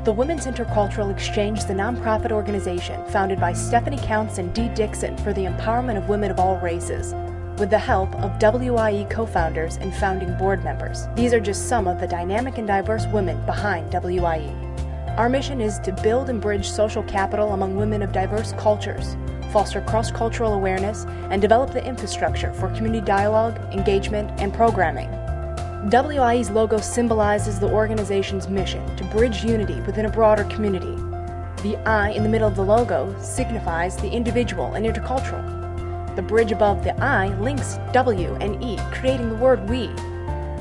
The Women's Intercultural Exchange is a nonprofit organization founded by Stephanie Counts and Dee Dixon for the empowerment of women of all races, with the help of WIE co-founders and founding board members. These are just some of the dynamic and diverse women behind WIE. Our mission is to build and bridge social capital among women of diverse cultures, foster cross-cultural awareness, and develop the infrastructure for community dialogue, engagement, and programming. WIE's logo symbolizes the organization's mission to bridge unity within a broader community. The I in the middle of the logo signifies the individual and intercultural. The bridge above the I links W and E, creating the word we.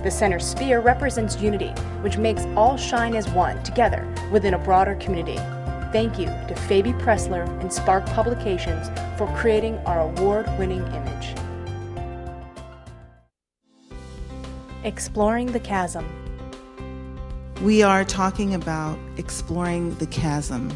The center sphere represents unity, which makes all shine as one together within a broader community. Thank you to Phoebe Pressler and Spark Publications for creating our award-winning image. Exploring the chasm. We are talking about exploring the chasm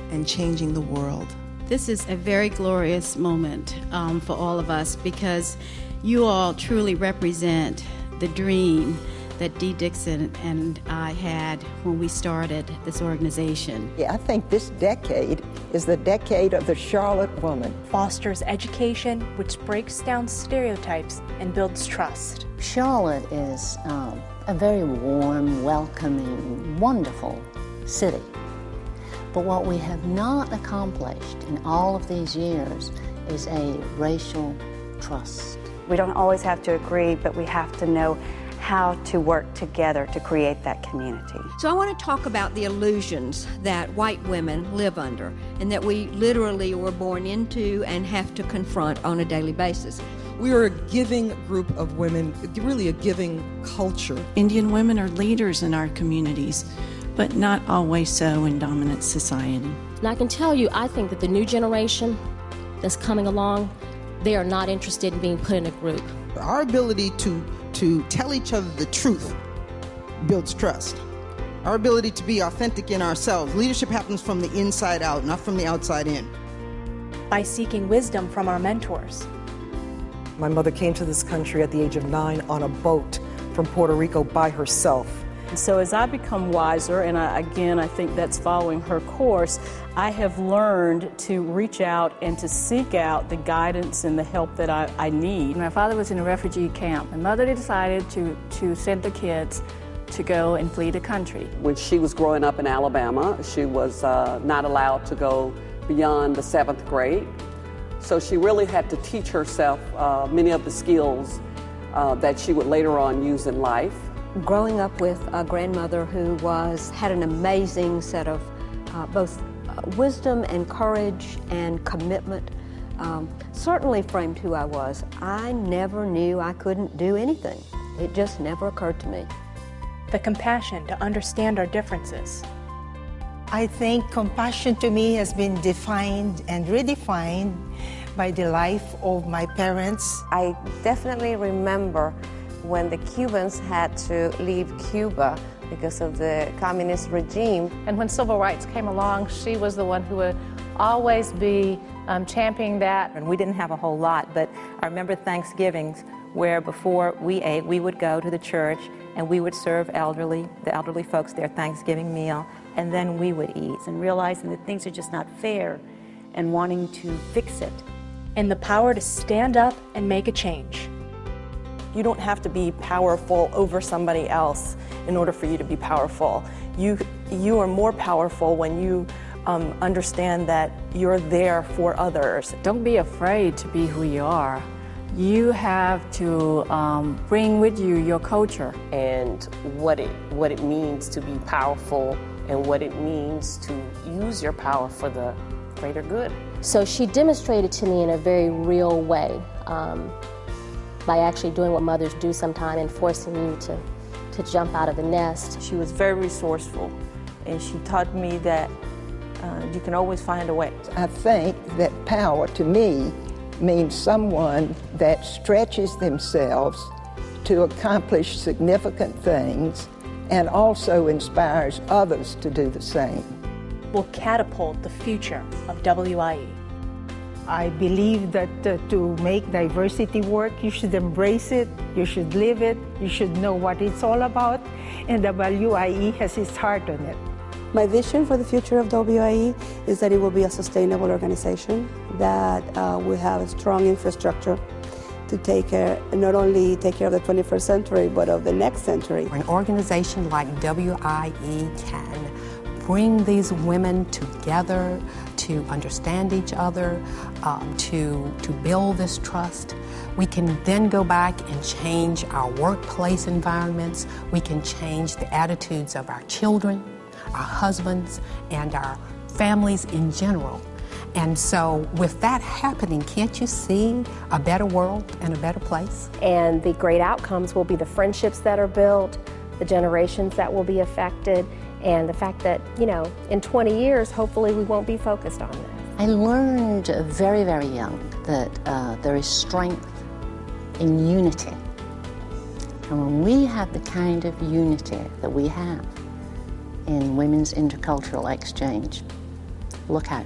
and changing the world. This is a very glorious moment for all of us because you all truly represent the dream that Dee Dixon and I had when we started this organization. Yeah, I think this decade is the decade of the Charlotte woman. Fosters education, which breaks down stereotypes and builds trust. Charlotte is a very warm, welcoming, wonderful city. But what we have not accomplished in all of these years is a racial trust. We don't always have to agree, but we have to know how to work together to create that community. So I want to talk about the illusions that white women live under and that we literally were born into and have to confront on a daily basis. We are a giving group of women, really a giving culture. Indian women are leaders in our communities, but not always so in dominant society. And I can tell you, I think that the new generation that's coming along, they are not interested in being put in a group. Our ability to tell each other the truth builds trust. Our ability to be authentic in ourselves. Leadership happens from the inside out, not from the outside in. By seeking wisdom from our mentors. My mother came to this country at the age of 9 on a boat from Puerto Rico by herself. So as I become wiser, and I think that's following her course, I have learned to reach out and to seek out the guidance and the help that I need. My father was in a refugee camp. My mother decided to send the kids to go and flee the country. When she was growing up in Alabama, she was not allowed to go beyond the 7th grade. So she really had to teach herself many of the skills that she would later on use in life. Growing up with a grandmother who had an amazing set of both wisdom and courage and commitment certainly framed who I was. I never knew I couldn't do anything. It just never occurred to me. The compassion to understand our differences. I think compassion to me has been defined and redefined by the life of my parents. I definitely remember when the Cubans had to leave Cuba because of the communist regime. And when civil rights came along, she was the one who would always be championing that. And we didn't have a whole lot, but I remember Thanksgivings where before we ate, we would go to the church and we would serve the elderly folks their Thanksgiving meal, and then we would eat. And realizing that things are just not fair and wanting to fix it. And the power to stand up and make a change. You don't have to be powerful over somebody else in order for you to be powerful. You are more powerful when you understand that you're there for others. Don't be afraid to be who you are. You have to bring with you your culture. And what it means to be powerful and what it means to use your power for the greater good. So she demonstrated to me in a very real way by actually doing what mothers do sometimes and forcing you to jump out of the nest. She was very resourceful, and she taught me that you can always find a way. I think that power to me means someone that stretches themselves to accomplish significant things and also inspires others to do the same. Will catapult the future of WIE. I believe that to make diversity work, you should embrace it, you should live it, you should know what it's all about, and WIE has its heart on it. My vision for the future of WIE is that it will be a sustainable organization, that will have a strong infrastructure to take care, not only take care of the 21st century, but of the next century. An organization like WIE can bring these women together to understand each other, to build this trust. We can then go back and change our workplace environments. We can change the attitudes of our children, our husbands, and our families in general. And so with that happening, can't you see a better world and a better place? And the great outcomes will be the friendships that are built, the generations that will be affected, and the fact that, in 20 years, hopefully we won't be focused on this. I learned very, very young that there is strength in unity. And when we have the kind of unity that we have in women's intercultural exchange, look out.